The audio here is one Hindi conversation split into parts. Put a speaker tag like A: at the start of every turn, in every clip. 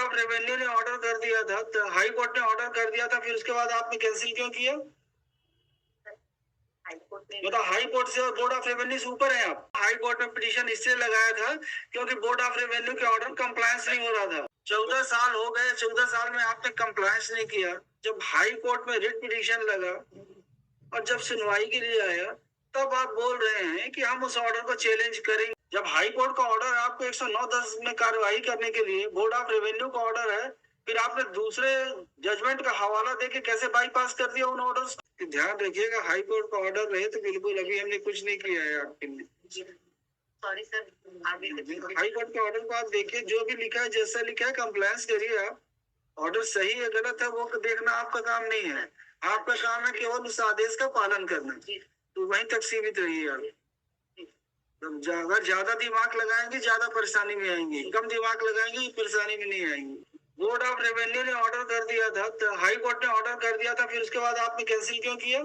A: ऑफ रेवेन्यू ने ऑर्डर कर दिया था, तो हाई कोर्ट ने ऑर्डर कर दिया था, फिर उसके बाद आपने कैंसिल क्यों किया? मतलब हाई कोर्ट से और बोर्ड ऑफ रेवेन्यू से ऊपर है आप। हाई कोर्ट में पिटीशन इससे लगाया था क्योंकि बोर्ड ऑफ रेवेन्यू के ऑर्डर कंप्लायंस नहीं हो रहा था। 14 साल हो गए, 14 साल में आपने कंप्लायंस नहीं किया। जब हाई कोर्ट में रिट पिटीशन लगा और जब सुनवाई के लिए आया, तब आप बोल रहे हैं कि हम उस ऑर्डर को चैलेंज करेंगे। जब हाई कोर्ट का ऑर्डर आपको 109(10) में कार्रवाई करने के लिए बोर्ड ऑफ रेवेन्यू का ऑर्डर है, फिर आपने दूसरे जजमेंट का हवाला देके कैसे बाईपास कर दिया उन ऑर्डर्स? ध्यान रखिएगा, हाई कोर्ट का ऑर्डर रहे तो बिल्कुल अभी हमने कुछ नहीं किया है आपके लिए।
B: सॉरी सर,
A: हाई कोर्ट के ऑर्डर को आप देखिए, जो भी लिखा है, जैसा लिखा है कंप्लायंस करिए आप। ऑर्डर सही है गलत है वो देखना आपका काम नहीं है। आपका काम है केवल उस आदेश का पालन करना, तो वहीं तक सीमित रहिए आप। अगर ज्यादा दिमाग लगाएंगे ज्यादा परेशानी में आएंगे, कम दिमाग लगाएंगे परेशानी में नहीं आएंगे। बोर्ड ऑफ रेवेन्यू ने ऑर्डर कर दिया था, तो हाई कोर्ट ने ऑर्डर कर दिया था, फिर उसके बाद आपने कैंसिल क्यों किया?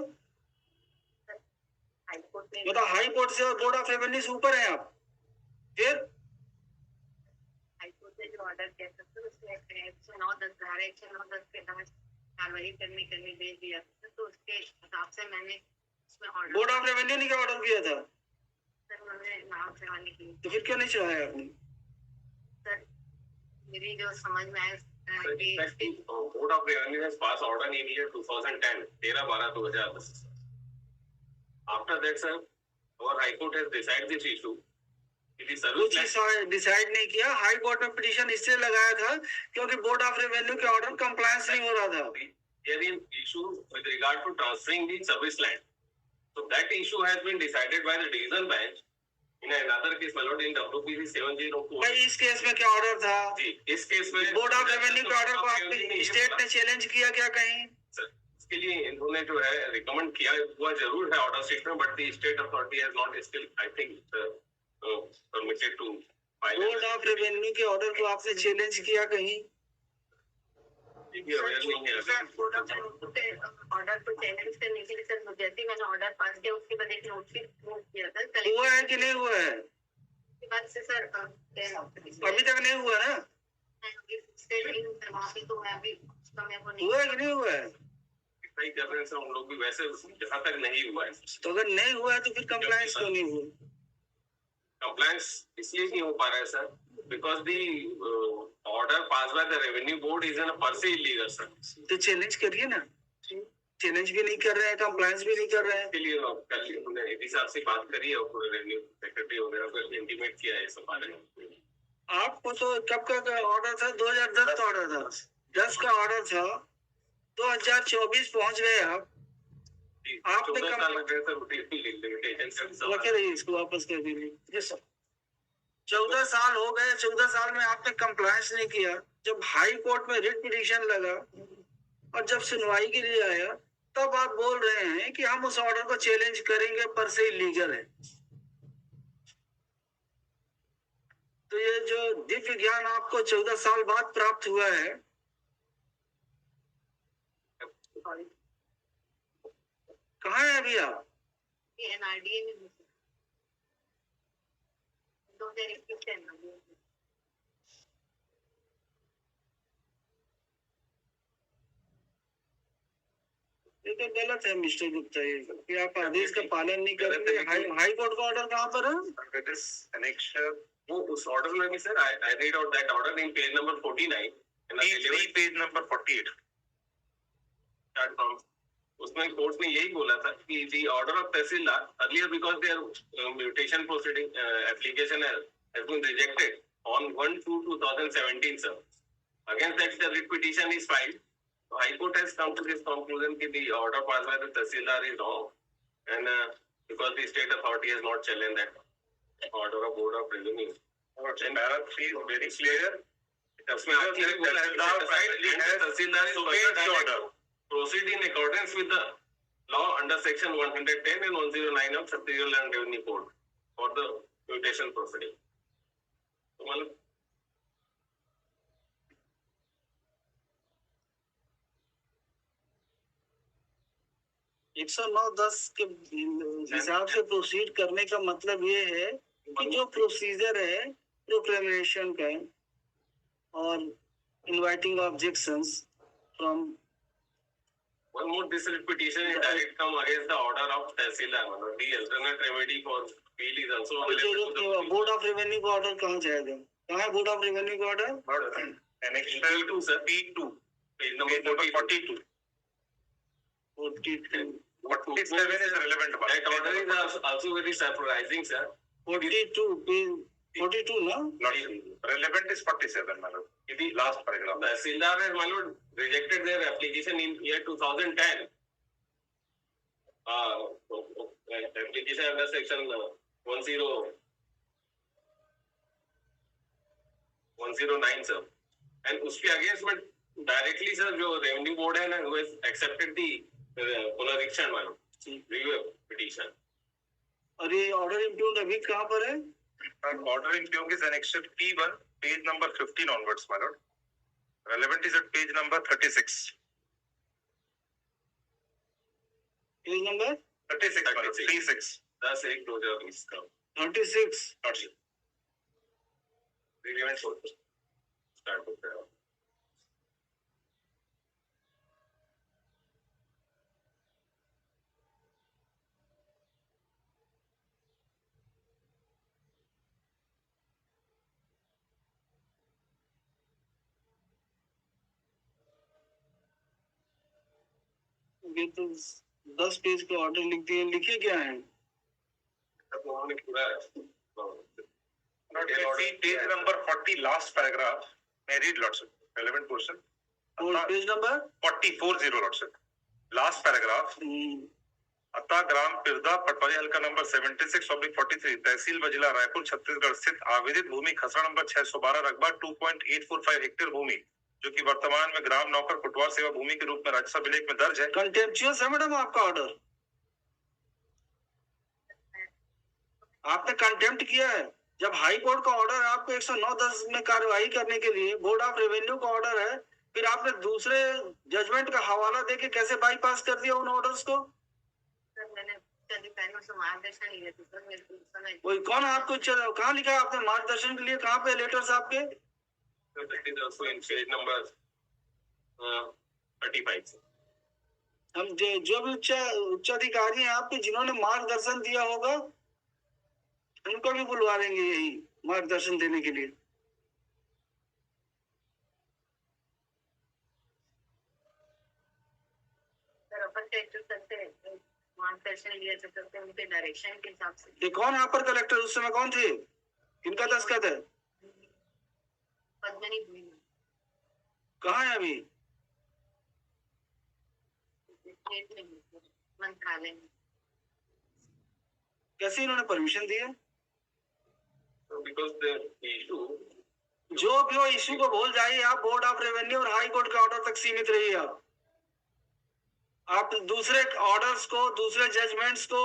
A: मतलब हाई कोर्ट से और बोर्ड ऑफ रेवेन्यू से ऊपर है आप। फिर
B: हाई कोर्ट ने जो ऑर्डर किया था तो उसमें 109(10) धारा 109(10) के तहत कार्रवाई करने भेज दिया था, तो उसके हिसाब से मैंने उसमें ऑर्डर।
A: बोर्ड ऑफ रेवेन्यू ने क्या ऑर्डर किया था?
B: सर उन्होंने नाम चढ़ाने के लिए।
A: तो फिर क्यों नहीं चढ़ाया आपने?
B: सर मेरी जो समझ में आया,
C: board of revenue has passed order in year 2010, 13/12/2010. After that, sir, our High Court has decided this issue.
A: कुछ डिसाइड नहीं किया। हाई कोर्ट में पिटीशन इससे लगाया था क्योंकि बोर्ड ऑफ रेवेन्यू के ऑर्डर कंप्लायंस नहीं हो रहा था।
C: There is issue with regard to transferring the service land. So that issue has been decided by the division bench in another case, followed in WPC 704.
A: भाई इस केस में क्या ऑर्डर था?
C: जी, इस केस में
A: बोर्ड ऑफ रेवेन्यू के ऑर्डर को आपके स्टेट ने चैलेंज किया क्या कहीं?
C: इसके लिए इन्होंने जो है रिकमेंड किया हुआ जरूर है ऑर्डर स्टेट में, but the state authority has not still I think permitted to file.
A: Board of revenue के ऑर्डर को आपने चैलेंज किया कहीं?
B: ऑर्डर को चैलेंज करने के लिए सर जैसे मैंने ऑर्डर पास किया उसके बाद एक नोटिस किया था।
A: हुआ है कि नहीं हुआ है?
B: उसके बाद से सर
A: अभी तक नहीं हुआ ना?
B: तो मैं अभी
A: हुआ है कि नहीं हुआ है?
C: सही कर रहे हैं सर, हम लोग भी वैसे जहाँ तक नहीं हुआ है।
A: तो अगर नहीं हुआ है तो फिर कंप्लायंस क्यों नहीं हुआ?
C: कंप्लायंस इसलिए नहीं हो पा रहा है sir, because the order pass by the revenue board is an पर से इलीगल सर।
A: तो चैलेंज करिए ना। चैलेंज भी नहीं कर रहे हैं, कंप्लायंस भी नहीं कर रहे हैं।
C: इसके लिए कल हमने एडी साहब से बात करी है और रेवेन्यू सेक्रेटरी वगैरह को इंटीमेट किया है सब बारे में।
A: आपको तो कब का ऑर्डर था? 2010 का ऑर्डर था, 10 का ऑर्डर था, 2024 पहुंच गए आप। आपने इसको वापस कर दीजिए। 14 साल हो गए, 14 साल में आपने कंप्लायंस नहीं किया। जब हाई कोर्ट में रिट पिटीशन लगा और जब सुनवाई के लिए आया, तब आप बोल रहे हैं कि हम उस ऑर्डर को चैलेंज करेंगे, पर से इलीगल है। तो ये जो दिव्य ज्ञान आपको 14 साल बाद प्राप्त हुआ है, कहाँ है अभी आप?
B: एनआरडीए में 2021 एनआरडीए।
A: ये तो गलत है मिस्टर गुप्ता, ये कि आप आदेश का पालन नहीं कर रहे। हाई कोर्ट का ऑर्डर कहाँ पर है?
C: वो उस ऑर्डर में भी sir I read out that order in page number 49 and page number 48 start from. उसमें कोर्ट ने यही बोला था कि the order of tehsildar earlier because there mutation proceeding application has been rejected on 1/2/2017 sir. Against that the writ petition is filed. High Court has come to this conclusion that the order passed by the Tahsildar is wrong, and because the state authority has not challenged that order of Board of Revenue. And Para 3 is very clear. Tahsildar is order proceed in accordance with the law under section 110 and 109 of Chhattisgarh Land Revenue Code for the mutation proceeding. So,
A: 109(10) के हिसाब से प्रोसीड करने का मतलब ये है कि जो प्रोसीजर है प्रोक्लेमेशन का और inviting objections from
C: one more this petition is direct come against the order of Tehsildar. The alternate remedy for appeal is also available to the
A: board of revenue का ऑर्डर कहाँ जाएगा? कहाँ है बोर्ड ऑफ रेवेन्यू का order?
C: Annexure P2 sir, P2 page number 42.
A: 42.
C: 47 is relevant. That order is also very surprising, sir.
A: 42 page 42 ना?
C: Not relevant is 47, my lord. The last paragraph. Tehsildar has, my lord, rejected their application in year 2010. Application under section 109, sir. And उसके अगेंस्ट में डायरेक्टली सर जो रेवेन्यू बोर्ड है ना, who has accepted the पुनरीक्षण मानो review petition.
A: और ये ऑर्डर इम्प्यून अभी कहाँ पर है?
D: Order impugned is annexure P1, page number 15 onwards, my lord. Relevant is at page number 36.
A: Page number
D: 36, my lord. 36.
C: 10 closure इसका
A: 36.
D: Not sure.
C: relevant source. Start with the
A: ये तो 10 पेज का ऑर्डर लिख दिए, लिखे क्या है?
C: उन्होंने पूरा
D: Not see page number 40, last paragraph. May I read, Lord sir? Relevant portion.
A: और page number
D: 40, Lord sir. Last paragraph. अतः ग्राम पिरदा पटवारी हल्का नंबर 76/43 तहसील बजिला रायपुर छत्तीसगढ़ स्थित आवेदित भूमि खसरा नंबर 612 रकबा 2.845 हेक्टेयर भूमि जो कि वर्तमान में ग्राम नौकर कुटवार सेवा भूमि के रूप में राज्यसभा विलेख में दर्ज है।
A: कंटेम्पचुअस है मैडम आपका ऑर्डर? आपने कंटेम्प्ट किया है। जब हाई कोर्ट का ऑर्डर है आपको 109(10) में कार्यवाही करने के लिए, बोर्ड ऑफ रेवेन्यू का ऑर्डर है, फिर आपने दूसरे जजमेंट का हवाला देके कैसे बाईपास कर दिया उन ऑर्डर्स को?
B: मार्गदर्शन लिया था सर, मेरे को समय
A: वही कौन आपको कहाँ लिखा है आपने मार्गदर्शन के लिए? कहाँ पे लेटर्स आपके?
C: that is also in page number 35.
A: हम जो भी उच्चाधिकारी हैं आपके जिन्होंने मार्गदर्शन दिया होगा उनको भी बुलवा लेंगे यही मार्गदर्शन देने के लिए।
B: सर अपन टेक्टर करते हैं मार्गदर्शन लिया था करते हैं उनके डायरेक्शन के हिसाब से।
A: ये कौन है अपर कलेक्टर उस समय कौन थे? किनका दस्तखत है?
B: पद्मनी भूमि
A: कहाँ है अभी?
B: मंत्रालय में।
A: कैसे इन्होंने परमिशन दी है?
C: Because the issue
A: जो भी हो इशू को भूल जाइए आप, बोर्ड ऑफ रेवेन्यू और हाई कोर्ट के ऑर्डर तक सीमित रहिए आप दूसरे ऑर्डर्स को, दूसरे जजमेंट्स को।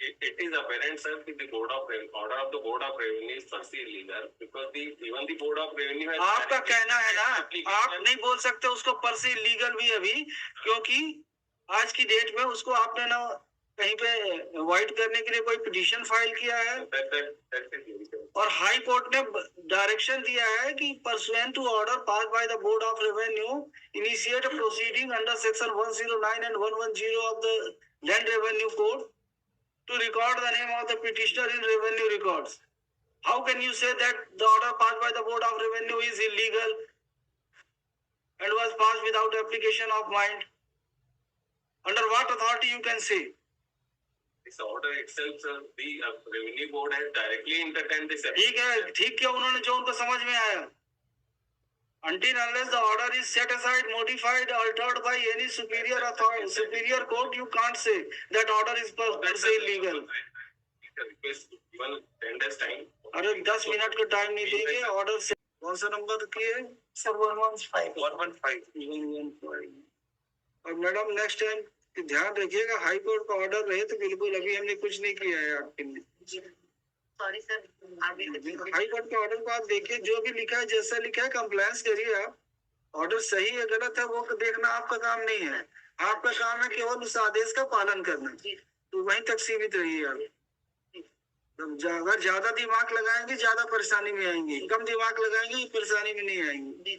C: it is apparent sir that the order of the board of revenue is per se illegal because even the board of revenue has
A: आपका कहना है ना, आप नहीं बोल सकते उसको पर से लीगल भी अभी, क्योंकि आज की डेट में उसको आपने ना कहीं पे अवॉइड करने के लिए कोई पिटीशन फाइल किया है और हाई कोर्ट ने डायरेक्शन दिया है कि pursuant to order pass by the board of revenue initiate proceeding under section 109 and 110 of the land revenue code to record the name of the petitioner in revenue records. How can you say that the order passed by the board of revenue is illegal and was passed without application of mind? Under what authority you can say?
C: this order itself sir, the revenue board has directly entertained this
A: ठीक है, ठीक किया उन्होंने जो उनको समझ में आया। Until unless the order is set aside, modified, altered by any superior authority, superior court, you can't say that order is per se illegal.
C: even 10 days time
A: अरे 10 मिनट का टाइम नहीं देंगे ऑर्डर से। कौन सा नंबर की है?
B: सर 115
D: 115
A: और मैडम नेक्स्ट टाइम ध्यान रखिएगा, हाई कोर्ट का ऑर्डर रहे तो बिल्कुल अभी हमने कुछ नहीं किया है आपके लिए।
B: सॉरी सर आगे
A: हाई कोर्ट के ऑर्डर को आप देखिए, जो भी लिखा है जैसा लिखा है कंप्लायंस करिए आप। ऑर्डर सही है गलत है वो देखना आपका काम नहीं है, आपका काम है केवल उस आदेश का पालन करना, तो वहीं तक सीमित रहिए आप। अगर ज्यादा दिमाग लगाएंगे ज्यादा परेशानी में आएंगे, कम दिमाग लगाएंगे परेशानी में नहीं आएंगे।